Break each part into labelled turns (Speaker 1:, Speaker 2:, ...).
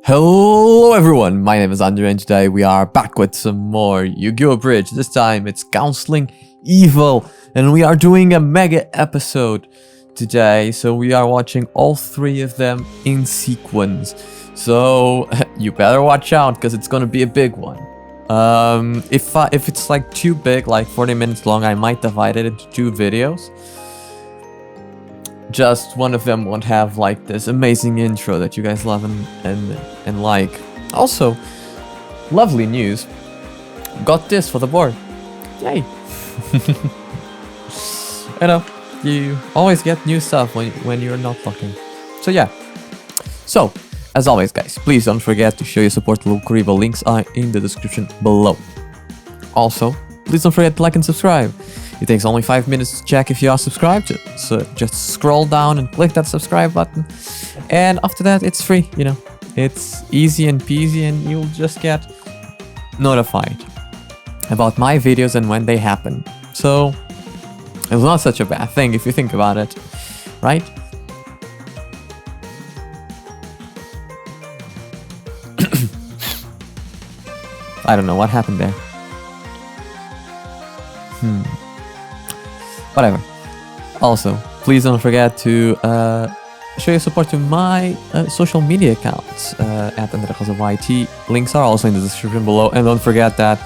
Speaker 1: Hello everyone, my name is Andre and today we are back with some more Yu-Gi-Oh! Abridged. This time it's Counseling Evil and we are doing a mega episode today. So we are watching all three of them in sequence. So you better watch out because it's gonna be a big one. If it's like too big, like 40 minutes long, I might divide it into two videos. Just one of them won't have like this amazing intro that you guys love and like. Also, lovely news. Got this for the board. Yay! You know, you always get new stuff when you're not looking. So yeah. So, as always guys, please don't forget to show your support to Little Kuriboh. Links are in the description below. Also, please don't forget to like and subscribe. It takes only 5 minutes to check if you are subscribed, so just scroll down and click that subscribe button. And after that, it's free, you know. It's easy and peasy and you'll just get notified about my videos and when they happen. So, it's not such a bad thing if you think about it, right? I don't know what happened there. Whatever. Also, please don't forget to show your support to my social media accounts at YT. Links are also in the description below. And don't forget that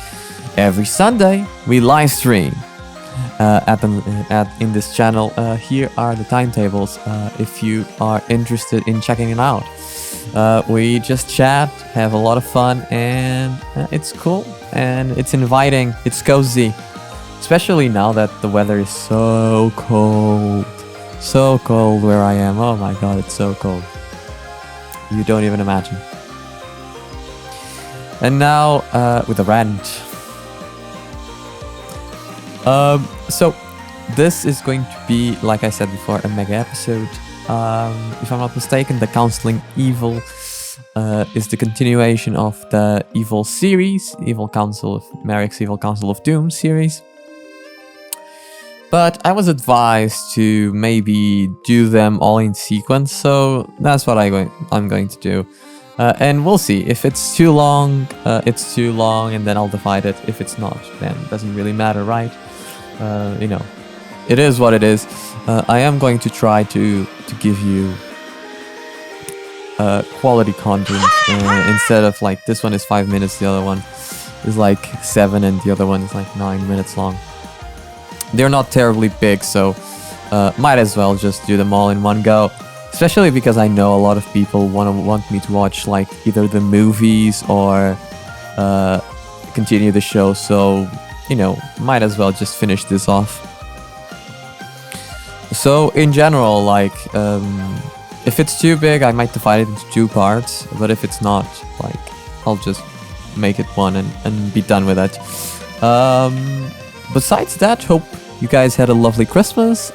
Speaker 1: every Sunday we live stream in this channel. Here are the timetables if you are interested in checking it out. We just chat, have a lot of fun, and it's cool and it's inviting. It's cozy. Especially now that the weather is so cold. So cold where I am. Oh my god, it's so cold. You don't even imagine. And now, with the rant. So, this is going to be, like I said before, a mega episode. If I'm not mistaken, the Counseling Evil is the continuation of the Evil series. Merrick's Evil Council of Doom series. But I was advised to maybe do them all in sequence, so that's what I'm going to do. And we'll see. If it's too long, it's too long, and then I'll divide it. If it's not, then it doesn't really matter, right? You know, it is what it is. I am going to try to give you quality content instead of like this one is 5 minutes, the other one is like 7, and the other one is like 9 minutes long. They're not terribly big, so might as well just do them all in one go. Especially because I know a lot of people want me to watch like either the movies or continue the show. So, you know, might as well just finish this off. So in general, like, if it's too big, I might divide it into 2 parts. But if it's not, like, I'll just make it one and be done with it. Besides that, hope you guys had a lovely Christmas.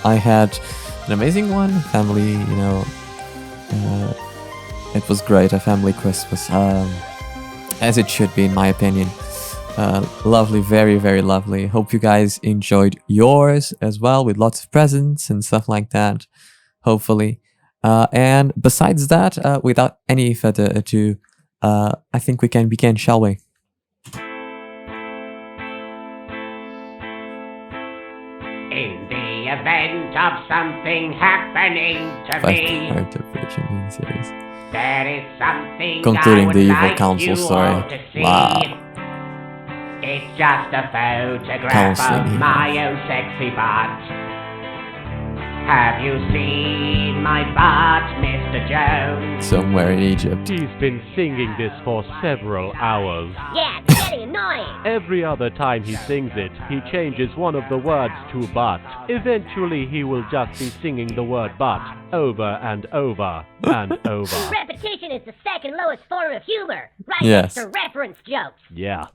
Speaker 1: I had an amazing one. Family, you know, it was great. A family Christmas, as it should be, in my opinion. Lovely, very, very lovely. Hope you guys enjoyed yours as well, with lots of presents and stuff like that. Hopefully. And besides that, without any further ado, I think we can begin, shall we?
Speaker 2: In the event of something happening to me,
Speaker 1: Series.
Speaker 2: there is something
Speaker 1: Concluding
Speaker 2: I would
Speaker 1: the Evil
Speaker 2: like
Speaker 1: Council
Speaker 2: you
Speaker 1: story.
Speaker 2: all to see.
Speaker 1: Wow.
Speaker 2: It's just a photograph
Speaker 1: Counseling
Speaker 2: of
Speaker 1: Evil.
Speaker 2: my own sexy butt. Have you seen my butt, Mr. Jones?
Speaker 1: Somewhere in Egypt.
Speaker 3: He's been singing this for several hours.
Speaker 4: Yeah, it's getting annoying.
Speaker 3: Every other time he sings it, he changes one of the words to but. Eventually he will just be singing the word but over and over and over.
Speaker 4: Repetition is the second lowest form of humor, right
Speaker 1: Yes.
Speaker 4: next to reference jokes.
Speaker 3: Yeah.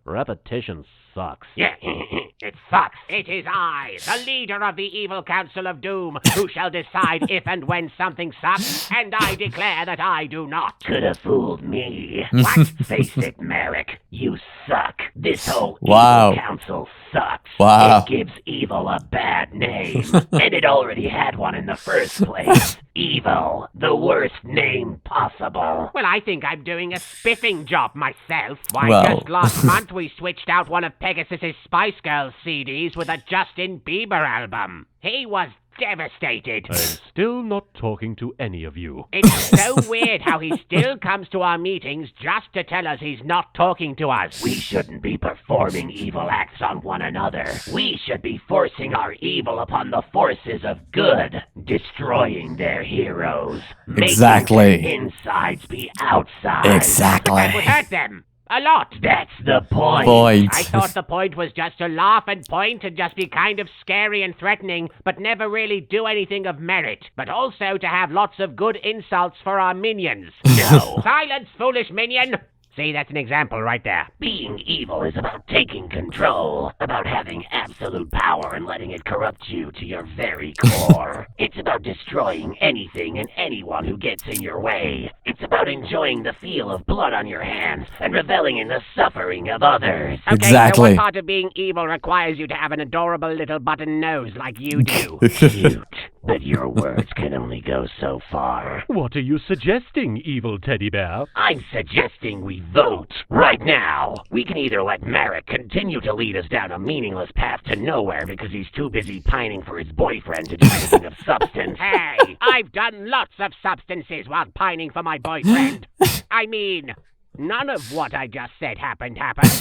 Speaker 3: Repetition sucks.
Speaker 2: Yeah, it sucks. It is I, the leader of the Evil Council of Doom, who shall decide if and when something sucks, and I declare that I do not.
Speaker 5: Could have fooled me.
Speaker 2: What?
Speaker 5: Face it, Merrick.
Speaker 2: You suck. This whole
Speaker 1: Wow.
Speaker 2: evil council sucks.
Speaker 1: Wow.
Speaker 2: It gives evil a bad name. And it already had one in the first place. Evil. The worst name possible. Well, I think I'm doing a spiffing job myself. Why,
Speaker 1: Well.
Speaker 2: just last month we switched out one of Pegasus's Spice Girls CDs with a Justin Bieber album. He was devastated.
Speaker 3: I'm still not talking to any of you.
Speaker 2: It's so weird how he still comes to our meetings just to tell us he's not talking to us. We shouldn't be performing evil acts on one another. We should be forcing our evil upon the forces of good, destroying their heroes.
Speaker 1: Exactly.
Speaker 2: Making their insides be outside.
Speaker 1: Exactly.
Speaker 2: That would hurt them. A lot. That's the point.
Speaker 1: Point.
Speaker 2: I thought the point was just to laugh and point and just be kind of scary and threatening, but never really do anything of merit. But also to have lots of good insults for our minions. No. Silence, foolish minion. See, that's an example right there. Being evil is about taking control, about having absolute power and letting it corrupt you to your very core. It's about destroying anything and anyone who gets in your way. It's about enjoying the feel of blood on your hands and reveling in the suffering of others. Okay,
Speaker 1: Exactly.
Speaker 2: so what part of being evil requires you to have an adorable little button nose like you do? Cute, but your words can only go so far.
Speaker 3: What are you suggesting, evil teddy bear?
Speaker 2: I'm suggesting we vote right now. We can either let Marek continue to lead us down a meaningless path to nowhere because he's too busy pining for his boyfriend to do anything of substance. Hey, I've done lots of substances while pining for my boyfriend. I mean, none of what I just said happened.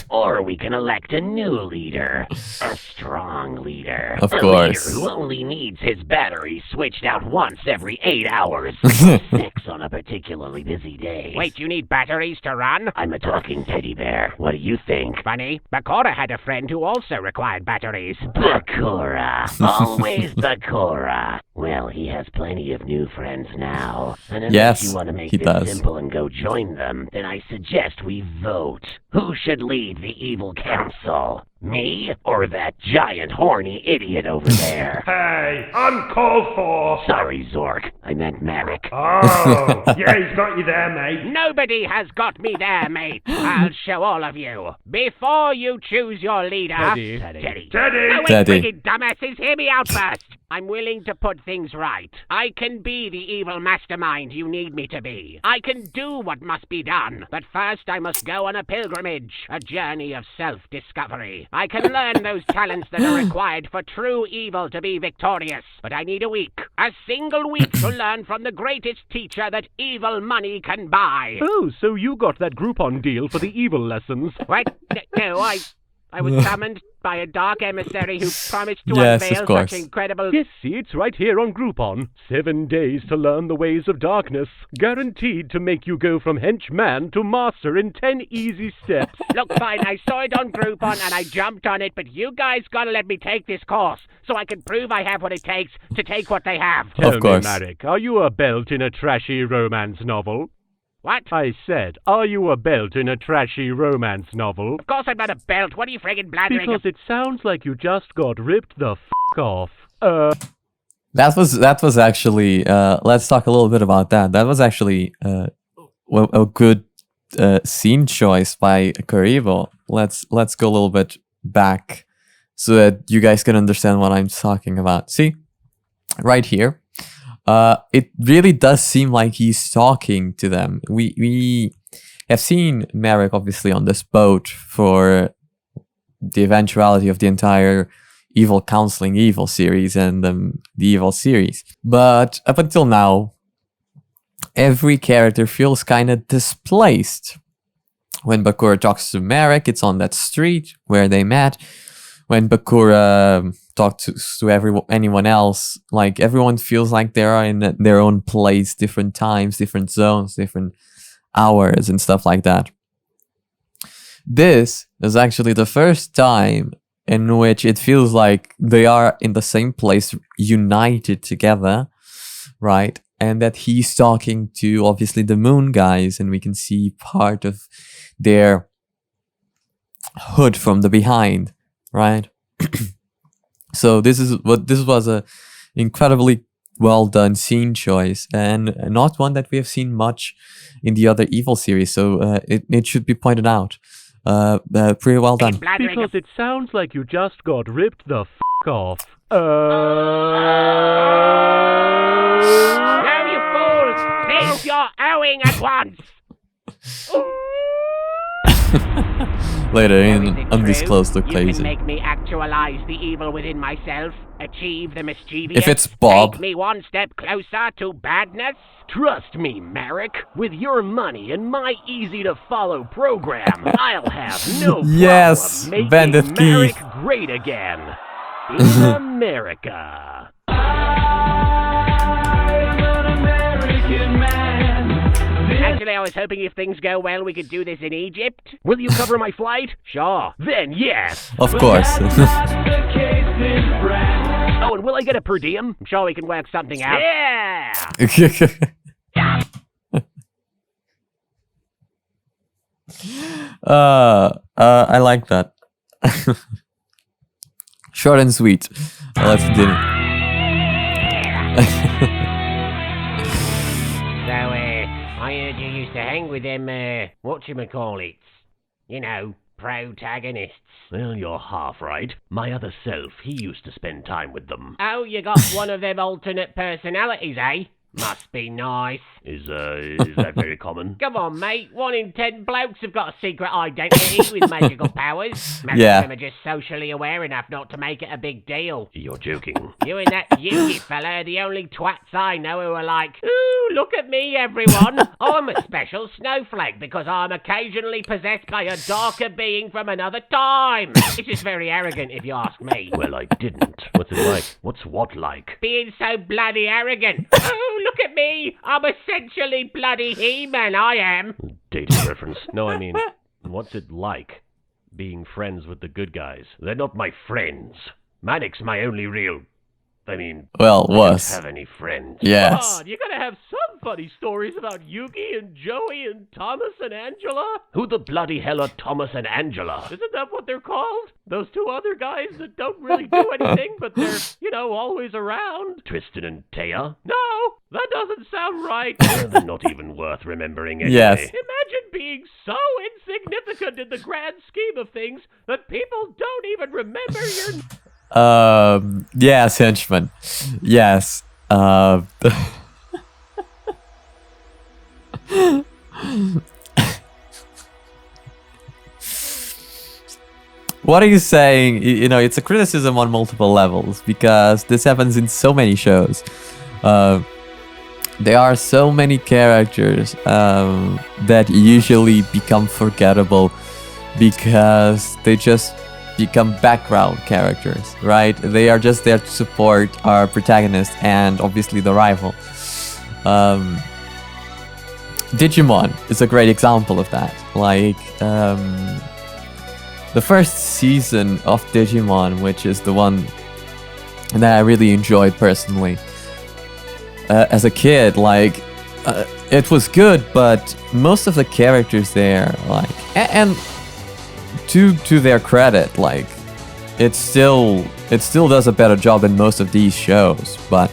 Speaker 2: Or we can elect a new leader. A strong leader.
Speaker 1: Of
Speaker 2: a
Speaker 1: course.
Speaker 2: leader who only needs his battery switched out once every 8 hours. 6 on a particularly busy day. Wait, you need batteries to run? I'm a talking teddy bear. What do you think? Funny, Bakura had a friend who also required batteries. Bakura. Always Bakura. Well, he has plenty of new friends now. And unless
Speaker 1: Yes,
Speaker 2: you want to make
Speaker 1: he
Speaker 2: this
Speaker 1: does.
Speaker 2: simple and go join them, then I suggest we vote. Who should lead the evil council? Me or that giant horny idiot over there?
Speaker 5: Hey, uncalled for!
Speaker 2: Sorry, Zork. I meant Marek.
Speaker 5: Oh, yeah, he's got you there, mate.
Speaker 2: Nobody has got me there, mate. I'll show all of you. Before you choose your leader...
Speaker 3: Teddy.
Speaker 2: Teddy.
Speaker 5: Teddy!
Speaker 2: No, wait,
Speaker 1: Teddy.
Speaker 2: wicked dumbasses, hear me out first. I'm willing to put things right. I can be the evil mastermind you need me to be. I can do what must be done. But first I must go on a pilgrimage, a journey of self-discovery. I can learn those talents that are required for true evil to be victorious. But I need a week. A single week to learn from the greatest teacher that evil money can buy.
Speaker 3: Oh, so you got that Groupon deal for the evil lessons.
Speaker 2: What? No, I was summoned by a dark emissary who promised to
Speaker 1: Yes, of
Speaker 2: unveil
Speaker 1: course.
Speaker 2: such incredible...
Speaker 3: Yes, see, it's right here on Groupon. 7 days to learn the ways of darkness. Guaranteed to make you go from henchman to master in 10 easy steps.
Speaker 2: Look, fine, I saw it on Groupon and I jumped on it, but you guys gotta let me take this course so I can prove I have what it takes to take what they have.
Speaker 3: Tell
Speaker 1: Of course.
Speaker 3: me, Marek, are you a belt in a trashy romance novel?
Speaker 2: What?
Speaker 3: I said, are you a belt in a trashy romance novel?
Speaker 2: Of course I'm not a belt. What are you friggin' blathering?
Speaker 3: Because it sounds like you just got ripped the off.
Speaker 1: That was actually. Let's talk a little bit about that. That was actually a good scene choice by Kuriboh. Let's go a little bit back so that you guys can understand what I'm talking about. See, right here. It really does seem like he's talking to them. We have seen Marek obviously on this boat for the eventuality of the entire Evil Counseling Evil series and the Evil series. But up until now, every character feels kind of displaced. When Bakura talks to Marek, it's on that street where they met. When Bakura talks to anyone else, like everyone feels like they are in their own place, different times, different zones, different hours and stuff like that. This is actually the first time in which it feels like they are in the same place, united together, right? And that he's talking to obviously the Moon guys, and we can see part of their hood from the behind, right? So this was a incredibly well done scene choice, and not one that we have seen much in the other Evil series. So it should be pointed out. Pretty well done.
Speaker 2: Blathering
Speaker 3: Because it sounds like you just got ripped the off.
Speaker 2: No, you fools! Cease your owing at once!
Speaker 1: Later
Speaker 2: Is
Speaker 1: in
Speaker 2: it
Speaker 1: undisclosed
Speaker 2: true? You
Speaker 1: location.
Speaker 2: can make me actualize the evil within myself, achieve the mischievous.
Speaker 1: If it's Bob.
Speaker 2: Take me one step closer to badness.
Speaker 6: Trust me, Merrick. With your money and my easy-to-follow program, I'll have no
Speaker 1: Yes,
Speaker 6: problem
Speaker 1: Bandit
Speaker 6: making Merrick
Speaker 1: Keith.
Speaker 6: great again. In America.
Speaker 2: Actually, I was hoping if things go well, we could do this in Egypt.
Speaker 6: Will you cover my flight?
Speaker 2: Sure.
Speaker 6: Then yes.
Speaker 1: Of course.
Speaker 6: Oh, and will I get a per diem?
Speaker 2: I'm sure we can work something out.
Speaker 6: Yeah!
Speaker 1: I like that. Short and sweet. Let's do it.
Speaker 2: So, I heard you used to hang with them, whatchamacallits. You know, protagonists.
Speaker 6: Well, you're half right. My other self, he used to spend time with them.
Speaker 2: Oh, you got one of them alternate personalities, eh? Must be nice.
Speaker 6: Is that very common?
Speaker 2: Come on, mate. 1 in 10 blokes have got a secret identity with magical powers. Most
Speaker 1: Yeah.
Speaker 2: of them are just socially aware enough not to make it a big deal.
Speaker 6: You're joking.
Speaker 2: You and that Yugi fella are the only twats I know who are like, ooh, look at me, everyone. I'm a special snowflake because I'm occasionally possessed by a darker being from another time. It's just very arrogant, if you ask me.
Speaker 6: Well, I didn't. What's it like? What's what like?
Speaker 2: Being so bloody arrogant. Oh, look at me. I'm essentially bloody He-Man, I am.
Speaker 6: Dating reference. No, I mean, what's it like being friends with the good guys? They're not my friends. Manic's my only real... I mean,
Speaker 1: Well,
Speaker 6: I don't
Speaker 1: was.
Speaker 6: have any friends.
Speaker 1: Yes.
Speaker 3: God, you gotta have some funny stories about Yugi and Joey and Thomas and Angela.
Speaker 6: Who the bloody hell are Thomas and Angela?
Speaker 3: Isn't that what they're called? Those two other guys that don't really do anything, but they're, always around.
Speaker 6: Tristan and Taya?
Speaker 3: No, that doesn't sound right.
Speaker 6: Well, they're not even worth remembering anyway.
Speaker 1: Yes.
Speaker 3: Imagine being so insignificant in the grand scheme of things that people don't even remember your...
Speaker 1: Yes, henchman. Yes. What are you saying? It's a criticism on multiple levels because this happens in so many shows. There are so many characters that usually become forgettable because they just become background characters, right? They are just there to support our protagonist and obviously the rival. Digimon is a great example of that. Like, the first season of Digimon, which is the one that I really enjoyed personally. As a kid, it was good, but most of the characters there, and to their credit, it still does a better job than most of these shows, but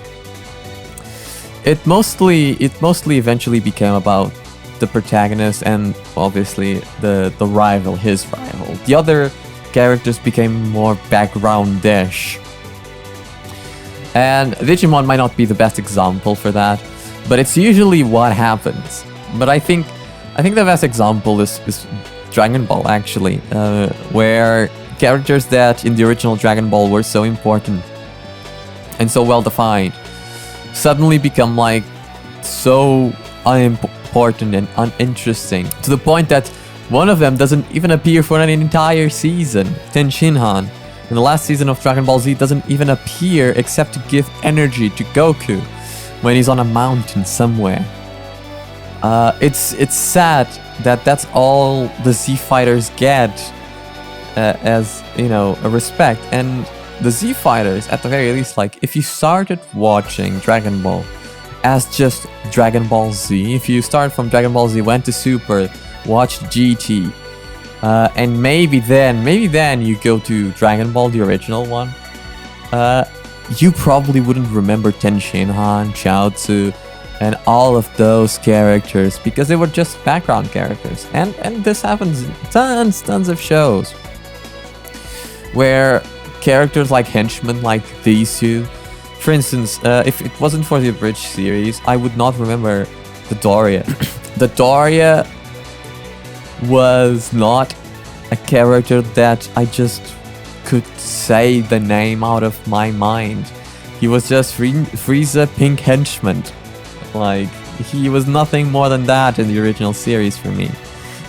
Speaker 1: it mostly eventually became about the protagonist and obviously the rival, his rival. The other characters became more background-ish. And Digimon might not be the best example for that, but it's usually what happens. But I think the best example is Dragon Ball, actually, where characters that in the original Dragon Ball were so important and so well defined suddenly become so unimportant and uninteresting to the point that one of them doesn't even appear for an entire season. Ten Shinhan in the last season of Dragon Ball Z doesn't even appear except to give energy to Goku when he's on a mountain somewhere. It's sad that that's all the Z fighters get as a respect. And the Z fighters, at the very least, if you started watching Dragon Ball as just Dragon Ball Z, if you start from Dragon Ball Z, went to Super, watched GT, and maybe then you go to Dragon Ball, the original one, you probably wouldn't remember Ten Shinhan, Chaozu, and all of those characters, because they were just background characters. And this happens in tons of shows where characters like henchmen, like these two. For instance, if it wasn't for the Abridged series, I would not remember the Doria. The Doria was not a character that I just could say the name out of my mind. He was just Frieza Pink Henchman. Like, he was nothing more than that in the original series for me.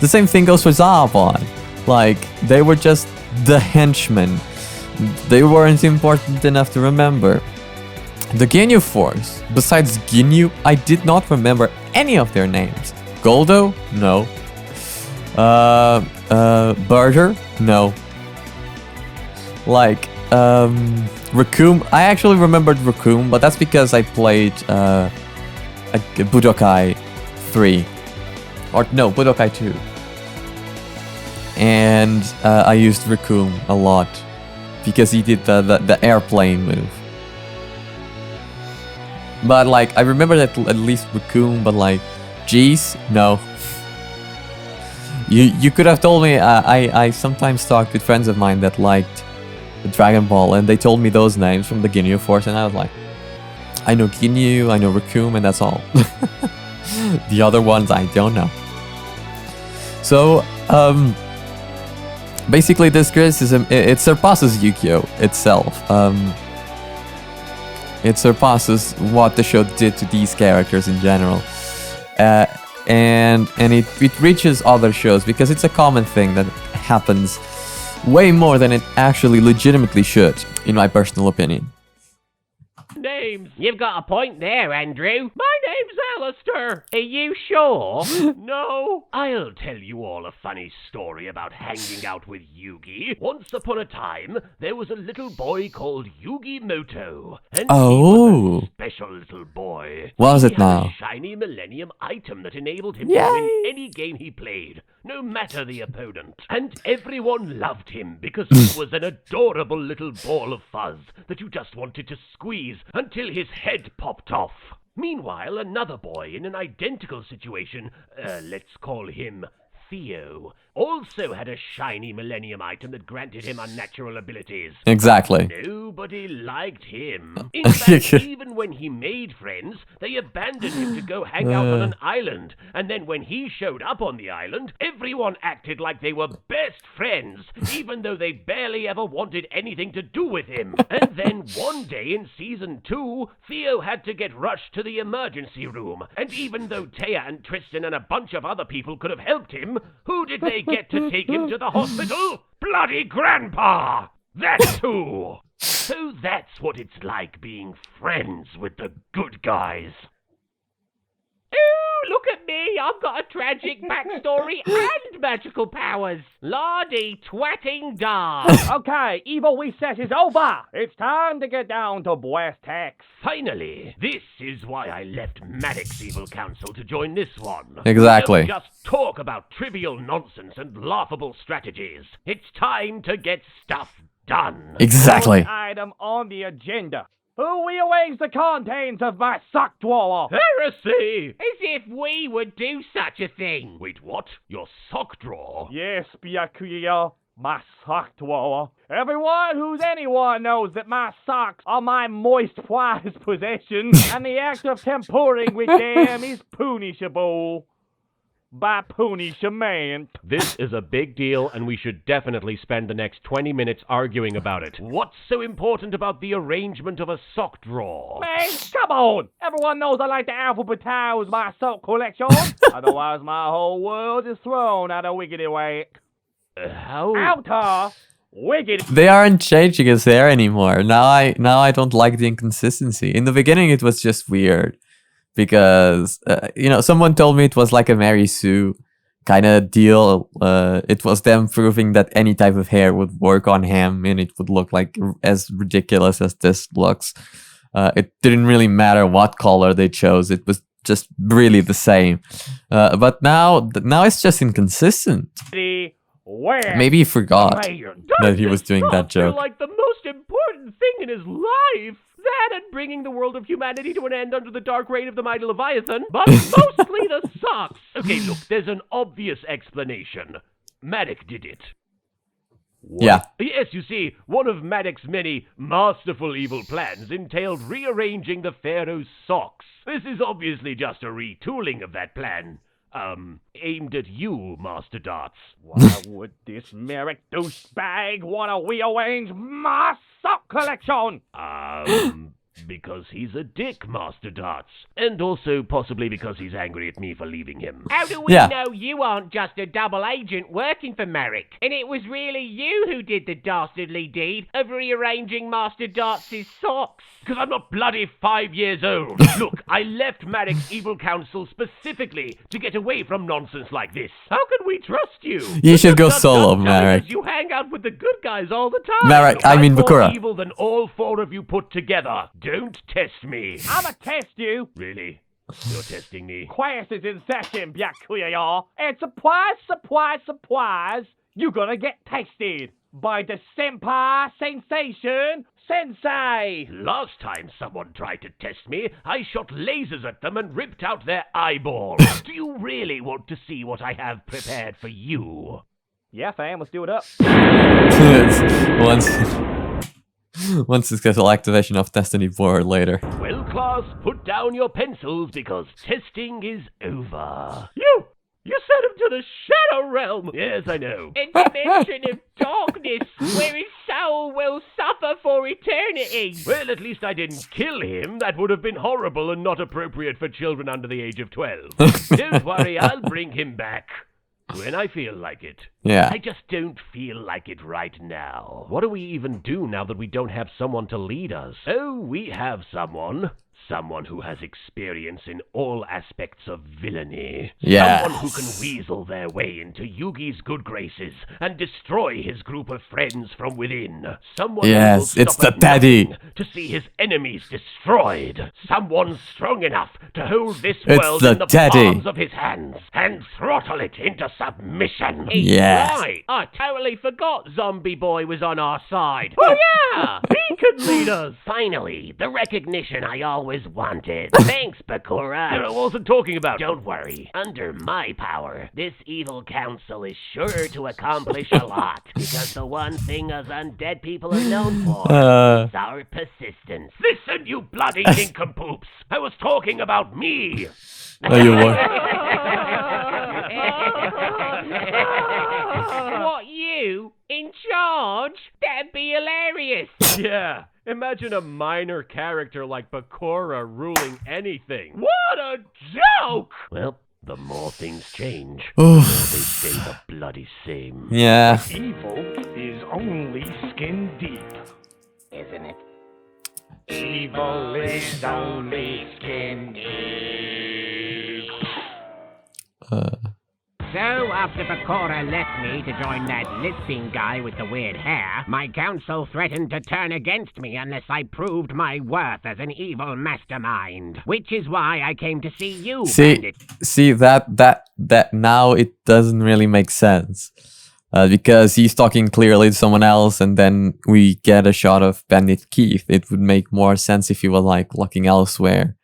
Speaker 1: The same thing goes for Zarbon. Like, they were just the henchmen. They weren't important enough to remember. The Ginyu Force, besides Ginyu, I did not remember any of their names. Goldo? No. Barter? No. Like, Raccoon, I actually remembered Raccoon, but that's because I played Budokai 3. Or no, Budokai 2. And I used Raccoon a lot because he did the airplane move. But like, I remember that at least Raccoon, but like, geez, no. You could have told me. I sometimes talked with friends of mine that liked Dragon Ball, and they told me those names from the Ginyu Force, and I was like, I know Ginyu, I know Raccoon, and that's all. The other ones I don't know. So, basically this criticism, it surpasses Yu-Gi-Oh! Itself. It surpasses what the show did to these characters in general. And it reaches other shows because it's a common thing that happens way more than it actually legitimately should, in my personal opinion.
Speaker 2: Names. You've got a point there, Andrew. My name's Alistair. Are you sure?
Speaker 6: No, I'll tell you all a funny story about hanging out with Yugi. Once upon a time, there was a little boy called Yugi Moto. And he was a special little boy.
Speaker 1: What was it
Speaker 6: He had
Speaker 1: now?
Speaker 6: a shiny Millennium item that enabled him
Speaker 1: Yay.
Speaker 6: to win any game he played, no matter the opponent. And everyone loved him because he was an adorable little ball of fuzz that you just wanted to squeeze until his head popped off. Meanwhile, another boy in an identical situation, let's call him Theo, also had a shiny Millennium item that granted him unnatural abilities.
Speaker 1: Exactly.
Speaker 6: Nobody liked him. In fact, even when he made friends, they abandoned him to go hang out on an island. And then when he showed up on the island, everyone acted like they were best friends, even though they barely ever wanted anything to do with him. And then one day in Season 2, Theo had to get rushed to the emergency room. And even though Taya and Tristan and a bunch of other people could have helped him, who did they get to take him to the hospital? Bloody Grandpa! That too! So that's what it's like being friends with the good guys.
Speaker 2: Ooh, look at me. I've got a tragic backstory and magical powers. Lardy twatting da.
Speaker 7: Okay, evil reset is over. It's time to get down to brass tacks.
Speaker 6: Finally, this is why I left Maddox Evil Council to join this one.
Speaker 1: Exactly.
Speaker 6: We don't just talk about trivial nonsense and laughable strategies. It's time to get stuff done.
Speaker 1: Exactly.
Speaker 7: First item on the agenda. Who rearranged the contents of my sock drawer?
Speaker 6: Heresy!
Speaker 2: As if we would do such a thing.
Speaker 6: Wait, what? Your sock drawer?
Speaker 7: Yes, Byakuya, my sock drawer. Everyone who's anyone knows that my socks are my moist prized possession, and the act of tempering with them is punishable by punishment.
Speaker 3: This is a big deal, and we should definitely spend the next 20 minutes arguing about it.
Speaker 6: What's so important about the arrangement of a sock drawer?
Speaker 7: Man, come on! Everyone knows I like to alphabetize my sock collection. Otherwise, my whole world is thrown out of wiggity whack.
Speaker 6: How?
Speaker 7: Outer wiggity.
Speaker 1: They aren't changing his hair anymore. Now I don't like the inconsistency. In the beginning, it was just weird. Because, someone told me it was like a Mary Sue kind of deal. It was them proving that any type of hair would work on him and it would look like as ridiculous as this looks. It didn't really matter what color they chose. It was just really the same. But now it's just inconsistent.
Speaker 7: Where?
Speaker 1: Maybe he forgot
Speaker 7: Mayor.
Speaker 1: that he was doing that
Speaker 6: Socks are
Speaker 1: joke.
Speaker 6: like the most important thing in his life. That and bringing the world of humanity to an end under the dark reign of the mighty Leviathan, but mostly the socks. Okay, look, there's an obvious explanation. Matic did it. What?
Speaker 1: Yeah.
Speaker 6: Yes, you see, one of Maddox's many masterful evil plans entailed rearranging the Pharaoh's socks. This is obviously just a retooling of that plan. Aimed at you, Master Darts.
Speaker 7: Why would this Merrick douchebag want to rearrange my sock collection?
Speaker 6: Because he's a dick, Master Darts. And also possibly because he's angry at me for leaving him.
Speaker 2: How do we
Speaker 1: Yeah.
Speaker 2: know you aren't just a double agent working for Merrick? And it was really you who did the dastardly deed of rearranging Master Darts' socks?
Speaker 6: Because I'm not bloody 5 years old. Look, I left Maddox's evil council specifically to get away from nonsense like this. How can we trust you?
Speaker 1: You should go
Speaker 6: Don't
Speaker 1: solo,
Speaker 6: tell me
Speaker 1: Merrick.
Speaker 6: that you hang out with the good guys all the time.
Speaker 1: Merrick,
Speaker 6: Look,
Speaker 1: I mean
Speaker 6: I'm more
Speaker 1: Bakura.
Speaker 6: evil than all 4 of you put together. Don't test me.
Speaker 7: I'ma test you.
Speaker 6: Really? You're testing me?
Speaker 7: Class is in session, y'all. And surprise, surprise, surprise, you're gonna get tested by the Senpai Sensation Sensei.
Speaker 6: Last time someone tried to test me, I shot lasers at them and ripped out their eyeballs. Do you really want to see what I have prepared for you?
Speaker 7: Yeah, fam, let's do it up.
Speaker 1: One successful activation of Destiny 4 later.
Speaker 6: Well, class, put down your pencils because testing is over. You sent him to the Shadow Realm! Yes, I know.
Speaker 2: A dimension of darkness where his soul will suffer for eternity.
Speaker 6: Well, at least I didn't kill him. That would have been horrible and not appropriate for children under the age of 12. Don't worry, I'll bring him back. When I feel like it.
Speaker 1: Yeah.
Speaker 6: I just don't feel like it right now. What do we even do now that we don't have someone to lead us? Oh, we have someone. Someone who has experience in all aspects of villainy.
Speaker 1: Yes.
Speaker 6: Someone who can weasel their way into Yugi's good graces and destroy his group of friends from within. Someone
Speaker 1: Yes,
Speaker 6: who will
Speaker 1: it's
Speaker 6: stop
Speaker 1: the
Speaker 6: at
Speaker 1: daddy.
Speaker 6: nothing to see his enemies destroyed. Someone strong enough to hold this
Speaker 1: It's
Speaker 6: world
Speaker 1: the
Speaker 6: in the
Speaker 1: daddy.
Speaker 6: palms of his hands and throttle it into submission.
Speaker 2: He's
Speaker 1: Yes.
Speaker 2: right. I totally forgot Zombie Boy was on our side.
Speaker 6: Oh yeah, he could lead us.
Speaker 2: Finally, the recognition I always wanted. Thanks, Bakura.
Speaker 6: I wasn't talking about.
Speaker 2: Don't worry. Under my power, this evil council is sure to accomplish a lot. Because the one thing us undead people are known for is our persistence.
Speaker 6: Listen, you bloody nincompoops! I was talking about me.
Speaker 1: Oh, you were.
Speaker 2: What, you? In charge? That'd be hilarious.
Speaker 6: Yeah, imagine a minor character like Bakura ruling anything. What a joke! Well, the more things change, the more they stay the bloody same.
Speaker 1: Yeah.
Speaker 7: Evil is only skin deep.
Speaker 4: Isn't it?
Speaker 7: Evil is only skin deep.
Speaker 2: So, after Bakura left me to join that listing guy with the weird hair, my council threatened to turn against me unless I proved my worth as an evil mastermind. Which is why I came to see you, Bandit.
Speaker 1: See that now it doesn't really make sense. Because he's talking clearly to someone else and then we get a shot of Bandit Keith. It would make more sense if he was like looking elsewhere.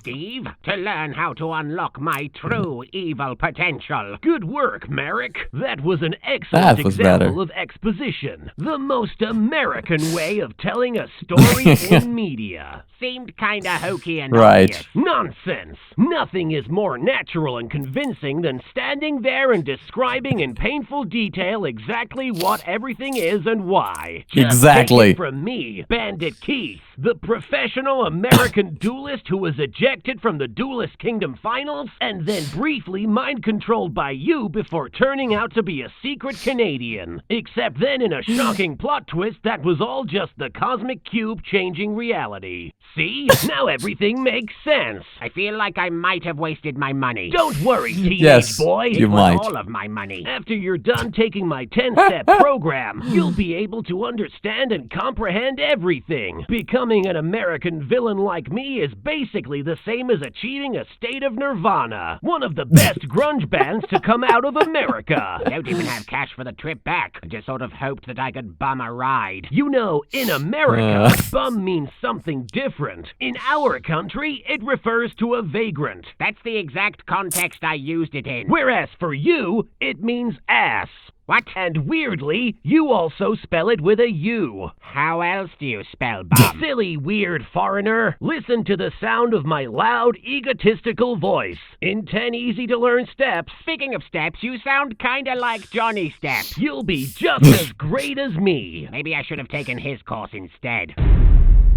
Speaker 2: Steve, to learn how to unlock my true evil potential.
Speaker 6: Good work, Merrick. That was an excellent
Speaker 1: That was
Speaker 6: example
Speaker 1: better.
Speaker 6: of exposition. The most American way of telling a story in media.
Speaker 2: Seemed kinda hokey and
Speaker 1: Right.
Speaker 2: obvious.
Speaker 6: Nonsense! Nothing is more natural and convincing than standing there and describing in painful detail exactly what everything is and why. Just
Speaker 1: Exactly.
Speaker 6: take it from me, Bandit Keith, the professional American duelist who was ejected from the Duelist Kingdom Finals and then briefly mind-controlled by you before turning out to be a secret Canadian. Except then in a shocking plot twist that was all just the cosmic cube changing reality. See? Now everything makes sense.
Speaker 2: I feel like I might have wasted my money.
Speaker 6: Don't worry, teenage
Speaker 1: Yes,
Speaker 6: boy.
Speaker 1: you
Speaker 2: It was
Speaker 1: might.
Speaker 2: all of my money.
Speaker 6: After you're done taking my 10-step program, you'll be able to understand and comprehend everything. Become becoming an American villain like me is basically the same as achieving a state of nirvana. One of the best grunge bands to come out of America.
Speaker 2: Don't even have cash for the trip back. I just sort of hoped that I could bum a ride.
Speaker 6: You know, in America, bum means something different. In our country, it refers to a vagrant.
Speaker 2: That's the exact context I used it in.
Speaker 6: Whereas for you, it means ass.
Speaker 2: What?
Speaker 6: And weirdly, you also spell it with a U.
Speaker 2: How else do you spell bum?
Speaker 6: Silly, weird foreigner. Listen to the sound of my loud, egotistical voice. In 10 easy-to-learn steps.
Speaker 2: Speaking of steps, you sound kinda like Johnny Steps.
Speaker 6: You'll be just as great as me.
Speaker 2: Maybe I should have taken his course instead.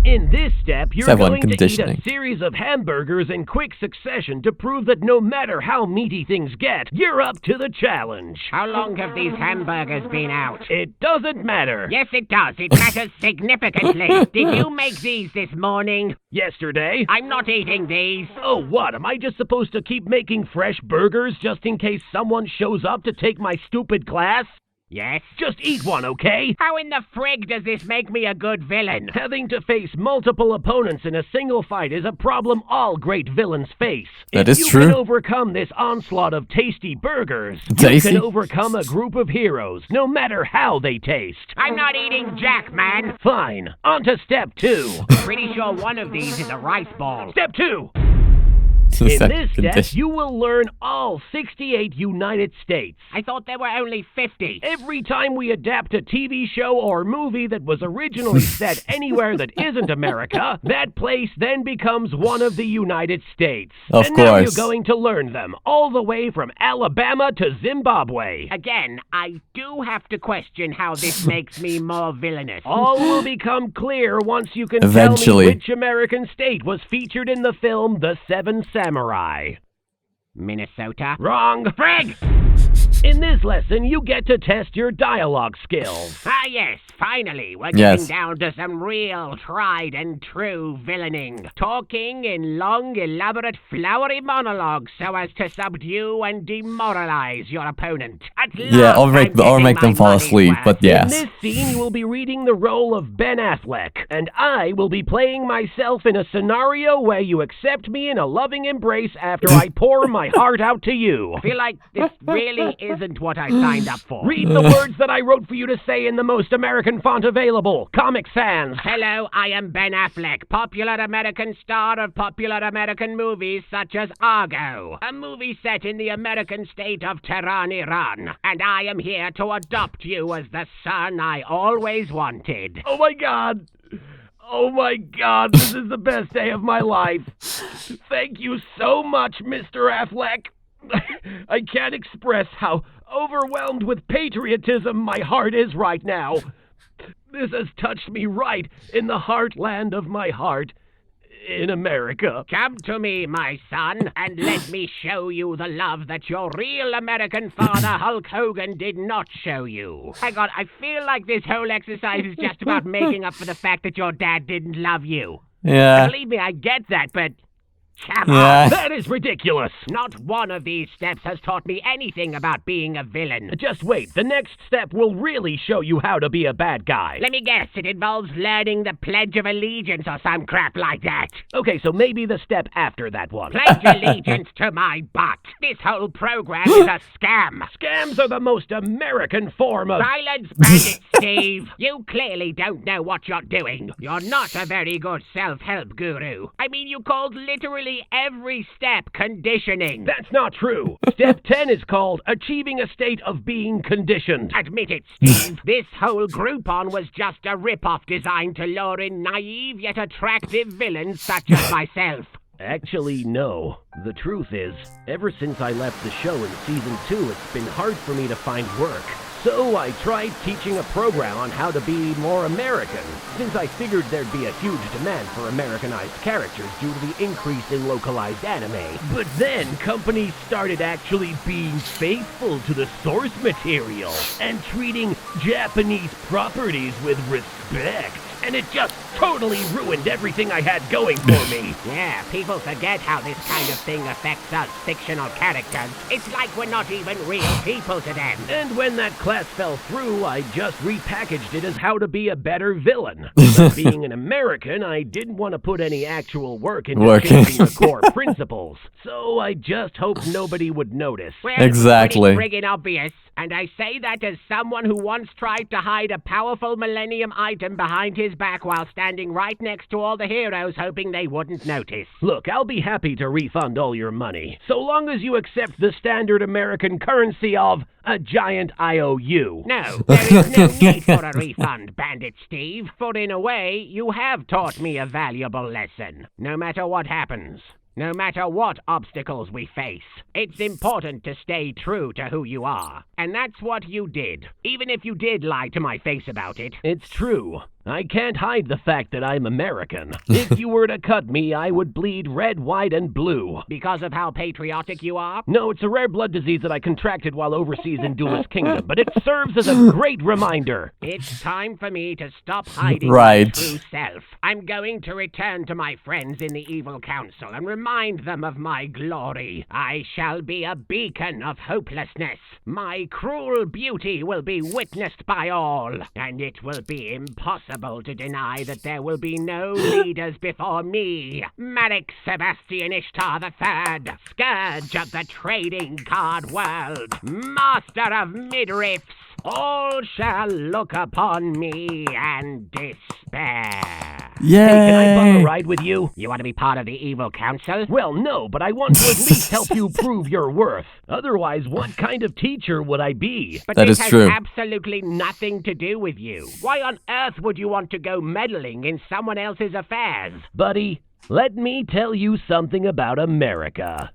Speaker 6: In this step, you're
Speaker 1: Seven
Speaker 6: going to eat
Speaker 1: conditioning.
Speaker 6: a series of hamburgers in quick succession to prove that no matter how meaty things get, you're up to the challenge.
Speaker 2: How long have these hamburgers been out?
Speaker 6: It doesn't matter.
Speaker 2: Yes, it does. It matters significantly. Did you make these this morning?
Speaker 6: Yesterday?
Speaker 2: I'm not eating these.
Speaker 6: Oh, what? Am I just supposed to keep making fresh burgers just in case someone shows up to take my stupid class?
Speaker 2: Yes?
Speaker 6: Just eat one, okay?
Speaker 2: How in the frig does this make me a good villain?
Speaker 6: Having to face multiple opponents in a single fight is a problem all great villains face.
Speaker 1: That
Speaker 6: if
Speaker 1: is
Speaker 6: you
Speaker 1: true.
Speaker 6: can overcome this onslaught of tasty burgers,
Speaker 1: Tasty?
Speaker 6: you can overcome a group of heroes, no matter how they taste.
Speaker 2: I'm not eating jack, man.
Speaker 6: Fine. On to step 2.
Speaker 2: Pretty sure one of these is a rice ball.
Speaker 6: Step 2.
Speaker 1: Second
Speaker 6: In this step,
Speaker 1: condition.
Speaker 6: you will learn all 68 United States.
Speaker 2: I thought there were only 50.
Speaker 6: Every time we adapt a TV show or movie that was originally set anywhere that isn't America, that place then becomes one of the United States.
Speaker 1: Of
Speaker 6: and now you're
Speaker 1: course.
Speaker 6: going to learn them, all the way from Alabama to Zimbabwe.
Speaker 2: Again, I do have to question how this makes me more villainous.
Speaker 6: All will become clear once you can
Speaker 1: Eventually.
Speaker 6: tell me which American state was featured in the film The Seven Samurai.
Speaker 2: Minnesota?
Speaker 6: Wrong.
Speaker 2: Frig!
Speaker 6: In this lesson, you get to test your dialogue skills.
Speaker 2: Ah, yes, finally, we're
Speaker 1: Yes.
Speaker 2: getting down to some real tried and true villaining. Talking in long, elaborate, flowery monologues so as to subdue and demoralize your opponent. At
Speaker 1: Yeah,
Speaker 2: last,
Speaker 1: or make
Speaker 2: I'm
Speaker 1: them
Speaker 2: getting
Speaker 1: fall
Speaker 2: my
Speaker 1: asleep,
Speaker 2: money's
Speaker 1: but
Speaker 2: worth.
Speaker 6: In
Speaker 1: yes.
Speaker 6: this scene, you will be reading the role of Ben Affleck, and I will be playing myself in a scenario where you accept me in a loving embrace after I pour my heart out to you.
Speaker 2: I feel like this really isn't what I signed up for.
Speaker 6: Read the words that I wrote for you to say in the most American font available. Comic Sans.
Speaker 2: Hello, I am Ben Affleck, popular American star of popular American movies such as Argo, a movie set in the American state of Tehran, Iran, and I am here to adopt you as the son I always wanted.
Speaker 6: Oh my God. Oh my God, this is the best day of my life. Thank you so much, Mr. Affleck. I can't express how overwhelmed with patriotism my heart is right now. This has touched me right in the heartland of my heart in America.
Speaker 2: Come to me, my son, and let me show you the love that your real American father, Hulk Hogan, did not show you. Hang on, I feel like this whole exercise is just about making up for the fact that your dad didn't love you.
Speaker 1: Yeah.
Speaker 2: Believe me, I get that, but come
Speaker 1: Yeah.
Speaker 2: on.
Speaker 6: That is ridiculous.
Speaker 2: Not one of these steps has taught me anything about being a villain.
Speaker 6: Just wait, the next step will really show you how to be a bad guy.
Speaker 2: Let me guess, it involves learning the Pledge of Allegiance or some crap like that.
Speaker 6: Okay, so maybe the step after that one.
Speaker 2: Pledge allegiance to my butt. This whole program is a scam.
Speaker 6: Scams are the most American form of...
Speaker 2: Silence, bandit Steve. You clearly don't know what you're doing. You're not a very good self-help guru. I mean, you called literally every step conditioning.
Speaker 6: That's not true. Step 10 is called Achieving a State of Being Conditioned.
Speaker 2: Admit it, Steve. This whole Groupon was just a rip-off designed to lure in naive yet attractive villains such as myself.
Speaker 6: Actually, no. The truth is, ever since I left the show in Season 2, it's been hard for me to find work. So I tried teaching a program on how to be more American, since I figured there'd be a huge demand for Americanized characters due to the increase in localized anime. But then companies started actually being faithful to the source material and treating Japanese properties with respect. and it just totally ruined everything I had going for me.
Speaker 2: Yeah, people forget how this kind of thing affects us fictional characters. It's like we're not even real people to them.
Speaker 6: And when that class fell through, I just repackaged it as how to be a better villain. But being an American, I didn't want to put any actual work into changing the core principles. So I just hoped nobody would notice.
Speaker 2: Well,
Speaker 1: Exactly.
Speaker 2: It's friggin' obvious. And I say that as someone who once tried to hide a powerful Millennium item behind his back while standing right next to all the heroes, hoping they wouldn't notice.
Speaker 6: Look, I'll be happy to refund all your money, so long as you accept the standard American currency of a giant IOU.
Speaker 2: No, there is no need for a refund, Bandit Steve, for in a way, you have taught me a valuable lesson. No matter what happens, no matter what obstacles we face, it's important to stay true to who you are. And that's what you did, even if you did lie to my face about it.
Speaker 6: It's true. I can't hide the fact that I'm American. If you were to cut me, I would bleed red, white, and blue.
Speaker 2: Because of how patriotic you are?
Speaker 6: No, it's a rare blood disease that I contracted while overseas in Duelist Kingdom, but it serves as a great reminder.
Speaker 2: It's time for me to stop hiding
Speaker 1: Right.
Speaker 2: my true self. I'm going to return to my friends in the Evil Council and remind them of my glory. I shall be a beacon of hopelessness. My cruel beauty will be witnessed by all, and it will be impossible to deny that there will be no leaders before me. Marek Sebastian Ishtar III, scourge of the trading card world, master of midriffs. All shall look upon me and despair.
Speaker 1: Yay!
Speaker 6: Hey, can I bum a ride with you?
Speaker 2: You want to be part of the Evil Council?
Speaker 6: Well, no, but I want to at least help you prove your worth. Otherwise, what kind of teacher would I be?
Speaker 2: But
Speaker 1: That
Speaker 2: this
Speaker 1: is
Speaker 2: has
Speaker 1: true.
Speaker 2: absolutely nothing to do with you. Why on earth would you want to go meddling in someone else's affairs?
Speaker 6: Buddy, let me tell you something about America.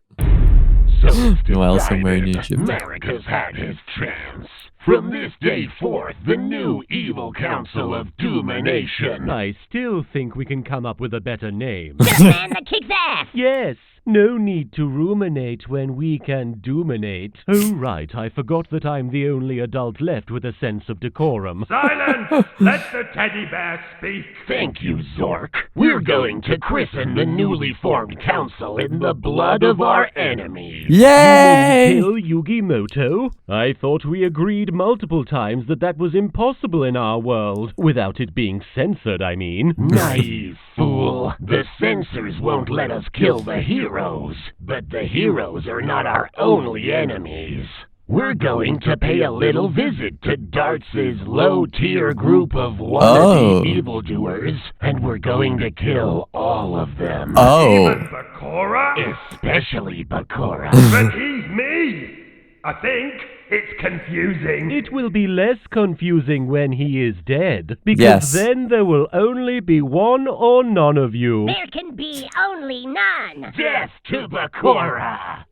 Speaker 1: Well, somewhere in Egypt.
Speaker 8: America's had his chance. From this day forth, the new evil council of domination.
Speaker 3: I still think we can come up with a better name.
Speaker 4: The man that kicks ass!
Speaker 3: Yes, no need to ruminate when we can dominate. Oh, right, I forgot that I'm the only adult left with a sense of decorum.
Speaker 5: Silence! Let the teddy bear speak.
Speaker 8: Thank you, Zork. We're going to christen the newly formed council in the blood of our enemies.
Speaker 1: Yay!
Speaker 3: Kill Yu-Gi-Moto? I thought we agreed multiple times that that was impossible in our world. Without it being censored, I mean.
Speaker 8: Naive fool. The censors won't let us kill the heroes, but the heroes are not our only enemies. We're going to pay a little visit to Darts' low-tier group of wannabe evildoers, and we're going to kill all of them.
Speaker 5: Even Bakura?
Speaker 8: Especially Bakura.
Speaker 5: But he's me! I think it's confusing.
Speaker 3: It will be less confusing when he is dead, because
Speaker 1: Yes.
Speaker 3: then there will only be one or none of you.
Speaker 4: There can be only none!
Speaker 8: Death to Bakura!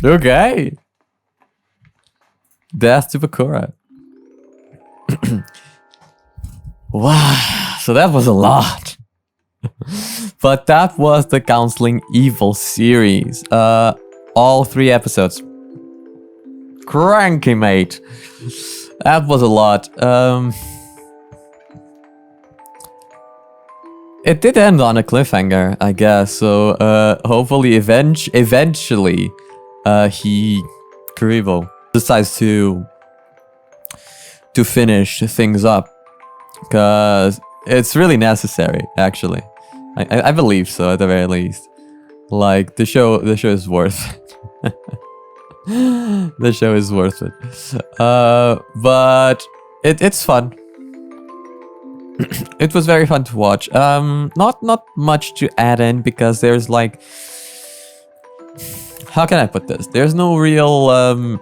Speaker 1: Okay. Death to Bakura. Wow. So that was a lot. But that was the Counseling Evil series. All 3 episodes. Cranky, mate. That was a lot. It did end on a cliffhanger, I guess. So hopefully, eventually, Kuriboh decides to finish things up, because it's really necessary. Actually, I believe so at the very least. Like the show is worth it. The show is worth it. But it's fun. It was very fun to watch. Not much to add in, because there's like, how can I put this? There's no real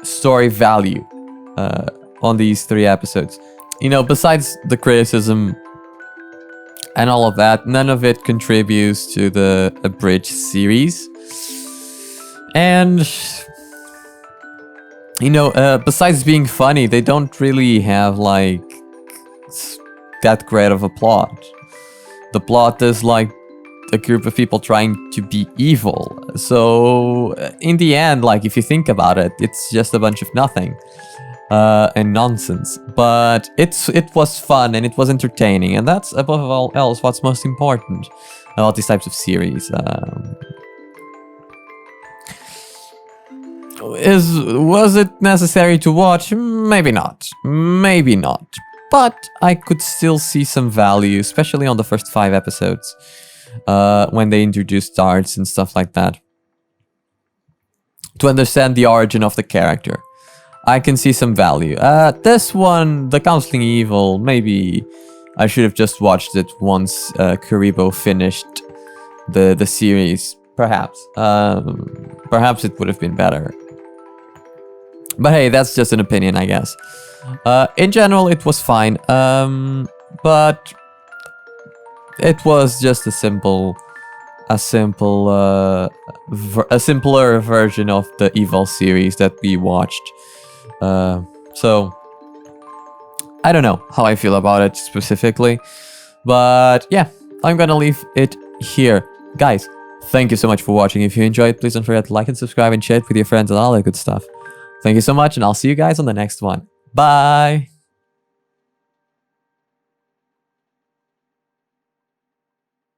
Speaker 1: story value on these 3 episodes. You know, besides the criticism and all of that, none of it contributes to the Abridged series. And you know, besides being funny, they don't really have like that great of a plot. The plot is like a group of people trying to be evil. So in the end, like if you think about it, it's just a bunch of nothing. and nonsense. But it was fun and it was entertaining, and that's above all else what's most important about these types of series. Was it necessary to watch? Maybe not. Maybe not. But I could still see some value, especially on the first 5 episodes, when they introduced darts and stuff like that, to understand the origin of the character. I can see some value. This one, The Counseling Evil, maybe I should have just watched it once Kuriboh finished the series. Perhaps. Perhaps it would have been better. But hey, that's just an opinion, I guess. In general, it was fine. But it was just a simpler version of the Evil series that we watched. So I don't know how I feel about it specifically, but yeah, I'm gonna leave it here. Guys, thank you so much for watching. If you enjoyed, please don't forget to like and subscribe and share it with your friends and all that good stuff. Thank you so much, and I'll see you guys on the next one. Bye!